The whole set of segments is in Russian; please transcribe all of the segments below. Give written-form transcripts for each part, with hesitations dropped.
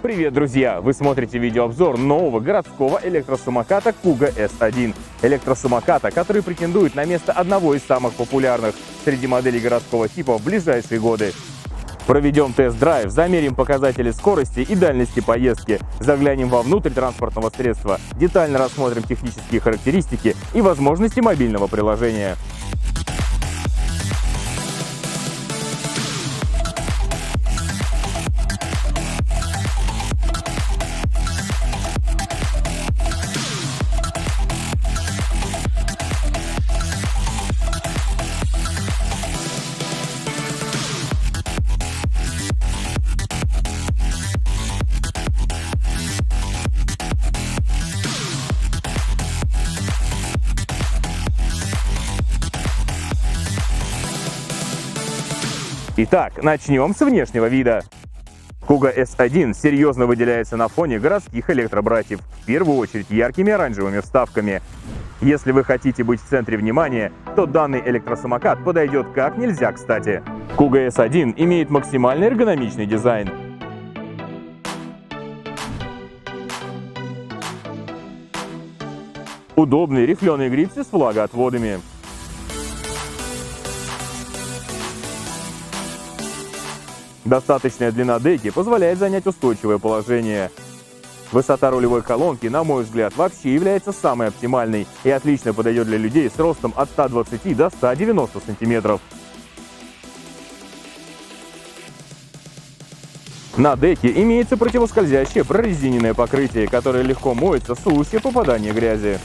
Привет, друзья! Вы смотрите видеообзор нового городского электросамоката Kuga S1. Электросамоката, который претендует на место одного из самых популярных среди моделей городского типа в ближайшие годы. Проведем тест-драйв, замерим показатели скорости и дальности поездки, заглянем вовнутрь транспортного средства, детально рассмотрим технические характеристики и возможности мобильного приложения. Итак, начнем с внешнего вида. Kuga S1 серьезно выделяется на фоне городских электробратьев, в первую очередь яркими оранжевыми вставками. Если вы хотите быть в центре внимания, то данный электросамокат подойдет как нельзя кстати. Kuga S1 имеет максимально эргономичный дизайн. Удобные рифленые грипсы с влагоотводами. Достаточная длина деки позволяет занять устойчивое положение. Высота рулевой колонки, на мой взгляд, вообще является самой оптимальной и отлично подойдет для людей с ростом от 120 до 190 см. На деке имеется противоскользящее прорезиненное покрытие, которое легко моется в случае попадания грязи.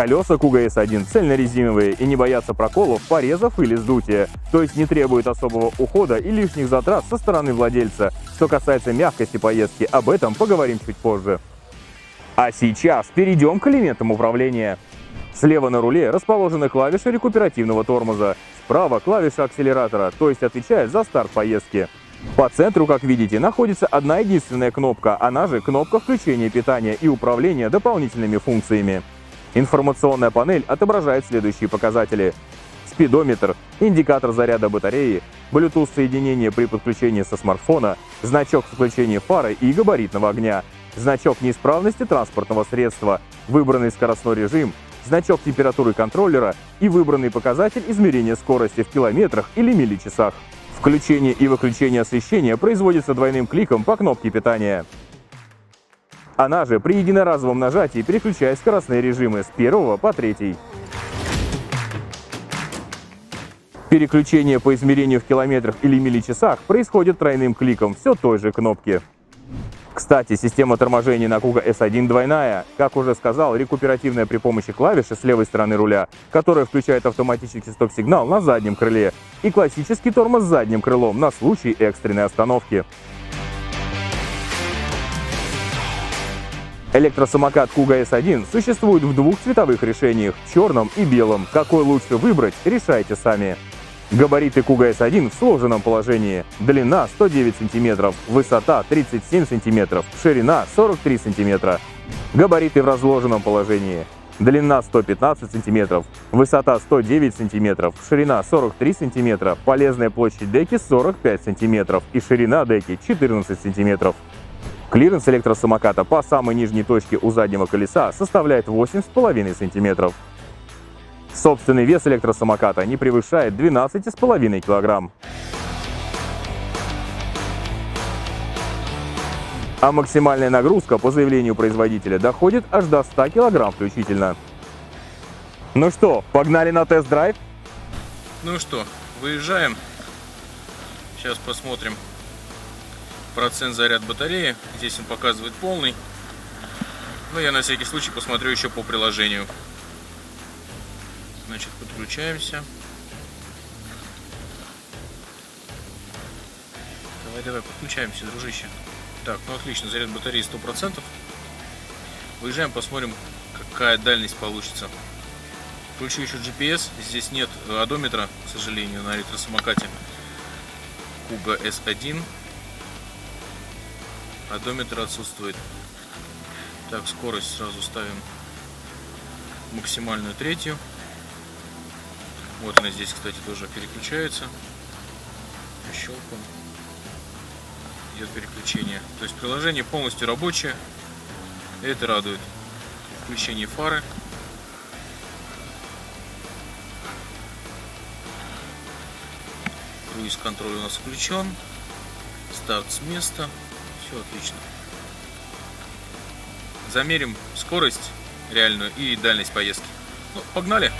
Колеса Kuga S1 цельнорезиновые и не боятся проколов, порезов или сдутия, то есть не требуют особого ухода и лишних затрат со стороны владельца. Что касается мягкости поездки, об этом поговорим чуть позже. А сейчас перейдем к элементам управления. Слева на руле расположены клавиши рекуперативного тормоза, справа клавиша акселератора, то есть отвечает за старт поездки. По центру, как видите, находится одна единственная кнопка, она же кнопка включения питания и управления дополнительными функциями. Информационная панель отображает следующие показатели: спидометр, индикатор заряда батареи, Bluetooth соединение при подключении со смартфона, значок включения фары и габаритного огня, значок неисправности транспортного средства, выбранный скоростной режим, значок температуры контроллера и выбранный показатель измерения скорости в километрах или милличасах. Включение и выключение освещения производится двойным кликом по кнопке питания. Она же при единоразовом нажатии переключает скоростные режимы с 1 по 3. Переключение по измерению в километрах или милличасах происходит тройным кликом все той же кнопки. Кстати, система торможения на Kuga S1 двойная. Как уже сказал, рекуперативная при помощи клавиши с левой стороны руля, которая включает автоматический стоп-сигнал на заднем крыле, и классический тормоз с задним крылом на случай экстренной остановки. Электросамокат Kuga S1 существует в двух цветовых решениях – черном и белом. Какой лучше выбрать, решайте сами. Габариты Kuga S1 в сложенном положении. Длина 109 см, высота 37 см, ширина 43 см. Габариты в разложенном положении. Длина 115 см, высота 109 см, ширина 43 см, полезная площадь деки 45 см и ширина деки 14 см. Клиренс электросамоката по самой нижней точке у заднего колеса составляет 8,5 см. Собственный вес электросамоката не превышает 12,5 кг. А максимальная нагрузка по заявлению производителя доходит аж до 100 кг включительно. Ну что, погнали на тест-драйв? Ну что, выезжаем. Сейчас посмотрим процент заряд батареи. Здесь он показывает полный, но я на всякий случай посмотрю еще по приложению. Значит, подключаемся. Давай, подключаемся, дружище. Так, ну отлично, заряд батареи 100%. Выезжаем, посмотрим, какая дальность получится. Включу еще GPS. Здесь нет одометра, к сожалению, на электросамокате Kuga S1. Одометр отсутствует. Так, скорость сразу ставим максимальную 3. Вот она здесь, кстати, тоже переключается. Щелкаем. Идет переключение. То есть приложение полностью рабочее. Это радует. Включение фары. Круиз-контроль у нас включен. Старт с места. Все отлично. Замерим скорость реальную и дальность поездки. Ну, погнали!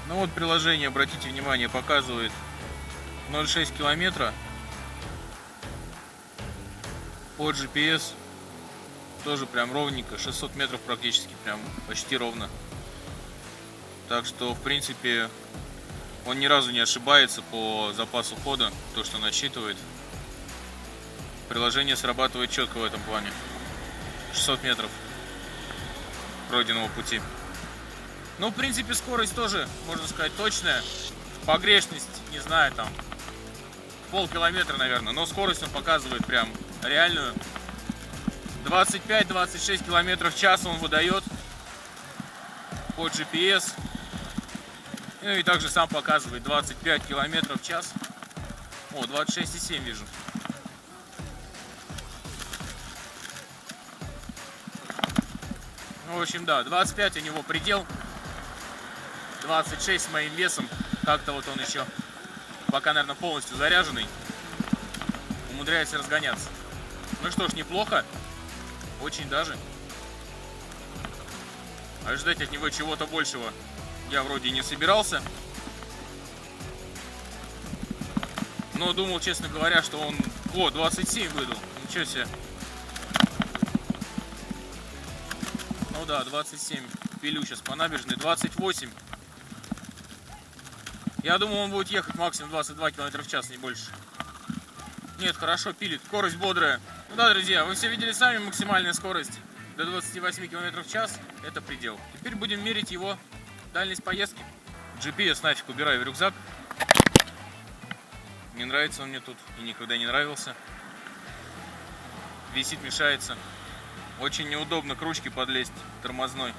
Ну вот приложение, обратите внимание, показывает 0,6 километра. По GPS тоже прям ровненько, 600 метров практически, прям почти ровно. Так что, в принципе, он ни разу не ошибается по запасу хода, то, что он отсчитывает. Приложение срабатывает четко в этом плане. 600 метров пройденного пути. Ну, в принципе, скорость тоже, можно сказать, точная. Погрешность, не знаю, там, полкилометра, наверное. Но скорость он показывает прям реальную. 25-26 километров в час он выдает по GPS. Ну и также сам показывает 25 километров в час. О, 26,7 вижу. Ну, в общем, да, 25 у него предел. 26 с моим весом. Как-то вот он еще, пока, наверное, полностью заряженный, умудряется разгоняться. Ну что ж, неплохо. Очень даже. А ждать от него чего-то большего я вроде не собирался. Но думал, честно говоря, что он... О, 27 выдал. Ничего себе. Ну да, 27. Пилю сейчас по набережной. 28. Я думал, он будет ехать максимум 22 км в час, не больше. Нет, хорошо пилит. Скорость бодрая. Ну да, друзья, вы все видели сами, максимальная скорость до 28 км в час. Это предел. Теперь будем мерить его дальность поездки. GPS нафиг убираю в рюкзак. Не нравится он мне тут и никогда не нравился. Висит, мешается. Очень неудобно к ручке подлезть тормозной.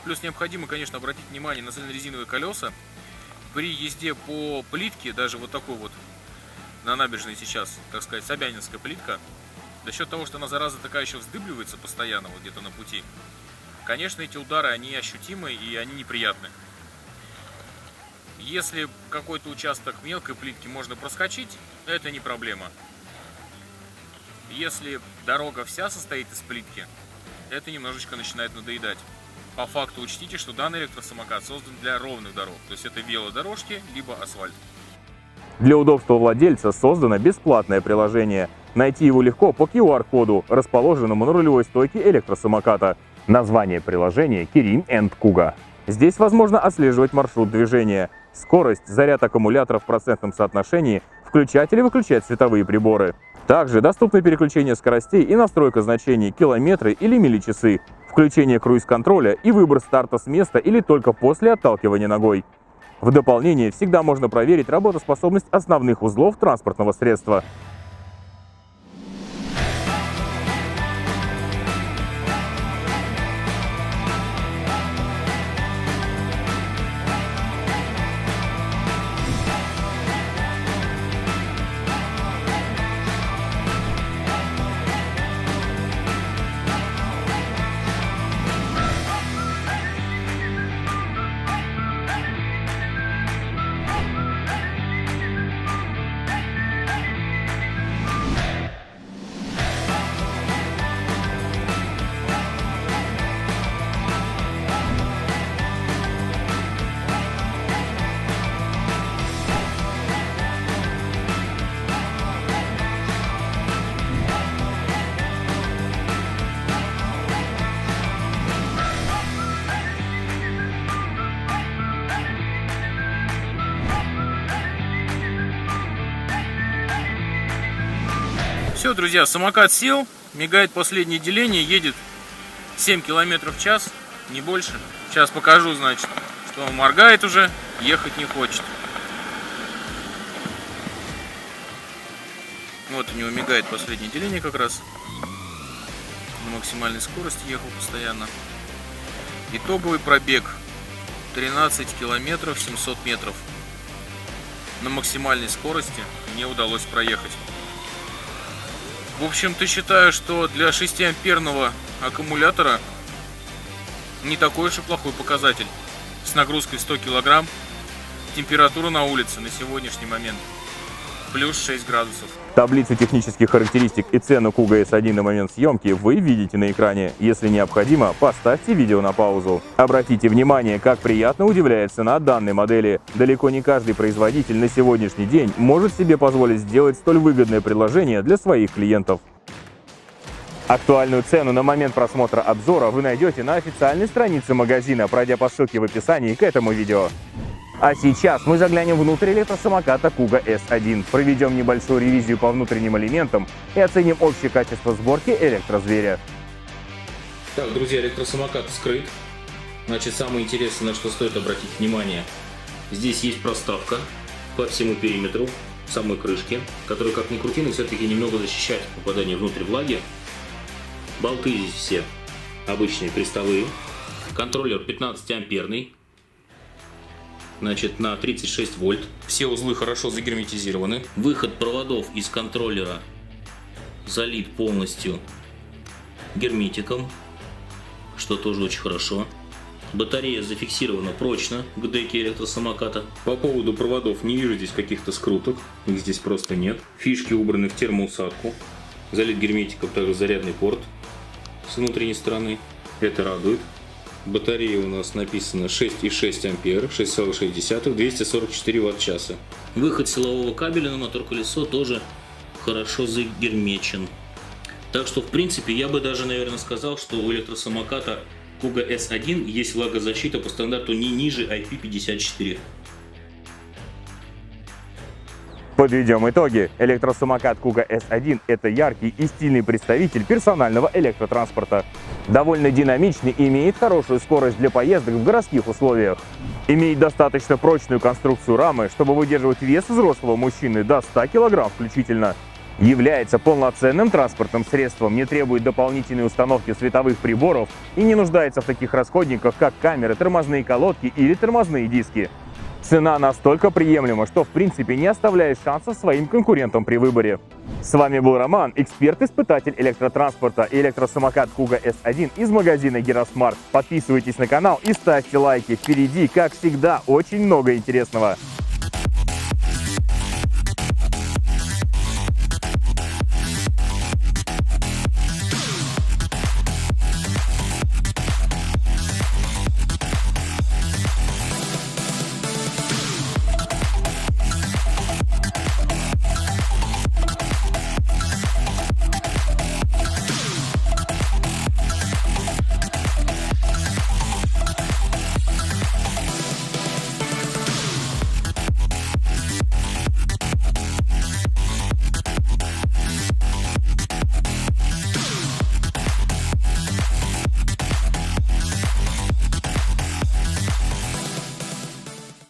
Плюс необходимо, конечно, обратить внимание на цельнорезиновые колеса. При езде по плитке, даже вот такой вот на набережной сейчас, так сказать, собянинская плитка, за счет того, что она, зараза, такая еще вздыбливается постоянно вот где-то на пути, конечно, эти удары, они ощутимы и они неприятны. Если какой-то участок мелкой плитки можно проскочить, это не проблема. Если дорога вся состоит из плитки, это немножечко начинает надоедать. По факту учтите, что данный электросамокат создан для ровных дорог, то есть это велодорожки, либо асфальт. Для удобства владельца создано бесплатное приложение. Найти его легко по QR-коду, расположенному на рулевой стойке электросамоката. Название приложения Kirin & Kuga. Здесь возможно отслеживать маршрут движения, скорость, заряд аккумулятора в процентном соотношении, включать или выключать световые приборы. Также доступны переключение скоростей и настройка значений километры или милличасы, включение круиз-контроля и выбор старта с места или только после отталкивания ногой. В дополнение всегда можно проверить работоспособность основных узлов транспортного средства. Все, друзья, самокат сел, мигает последнее деление, едет 7 км в час, не больше. Сейчас покажу, значит, что он моргает уже. ехать не хочет. Вот у него мигает последнее деление как раз. На максимальной скорости ехал постоянно. Итоговый пробег 13 километров 700 метров. На максимальной скорости мне удалось проехать. В общем-то, считаю, что для 6-амперного аккумулятора не такой уж и плохой показатель. С нагрузкой 100 килограмм. Температура на улице на сегодняшний момент плюс 6 градусов. Таблицу технических характеристик и цену Kuga S1 на момент съемки вы видите на экране. Если необходимо, поставьте видео на паузу. Обратите внимание, как приятно удивляет цена данной модели. Далеко не каждый производитель на сегодняшний день может себе позволить сделать столь выгодное предложение для своих клиентов. Актуальную цену на момент просмотра обзора вы найдете на официальной странице магазина, пройдя по ссылке в описании к этому видео. А сейчас мы заглянем внутрь электросамоката Kuga S1, проведем небольшую ревизию по внутренним элементам и оценим общее качество сборки электрозверя. Так, друзья, электросамокат вскрыт. Значит, самое интересное, на что стоит обратить внимание, здесь есть проставка по всему периметру самой крышки, которая, как ни крути, но все-таки немного защищает попадание внутрь влаги. Болты здесь все обычные крестовые. Контроллер 15-амперный. Значит, на 36 вольт. Все узлы хорошо загерметизированы. Выход проводов из контроллера залит полностью герметиком, что тоже очень хорошо. Батарея зафиксирована прочно к деке электросамоката. По поводу проводов не вижу здесь каких-то скруток, их здесь просто нет. Фишки убраны в термоусадку. Залит герметиком также зарядный порт с внутренней стороны. Это радует. Батарея у нас написано 6,6 ампер, 6,6, 244 ватт-часа. Выход силового кабеля на мотор-колесо тоже хорошо загермечен. Так что, в принципе, я бы даже, наверное, сказал, что у электросамоката Kuga S1 есть влагозащита по стандарту не ниже IP54. Подведем итоги. Электросамокат Kuga S1 – это яркий и стильный представитель персонального электротранспорта. Довольно динамичный и имеет хорошую скорость для поездок в городских условиях. Имеет достаточно прочную конструкцию рамы, чтобы выдерживать вес взрослого мужчины до 100 кг включительно. Является полноценным транспортным средством, не требует дополнительной установки световых приборов и не нуждается в таких расходниках, как камеры, тормозные колодки или тормозные диски. Цена настолько приемлема, что в принципе не оставляет шансов своим конкурентам при выборе. С вами был Роман, эксперт-испытатель электротранспорта и электросамокат Kuga S1 из магазина Геросмарт. Подписывайтесь на канал и ставьте лайки. Впереди, как всегда, очень много интересного.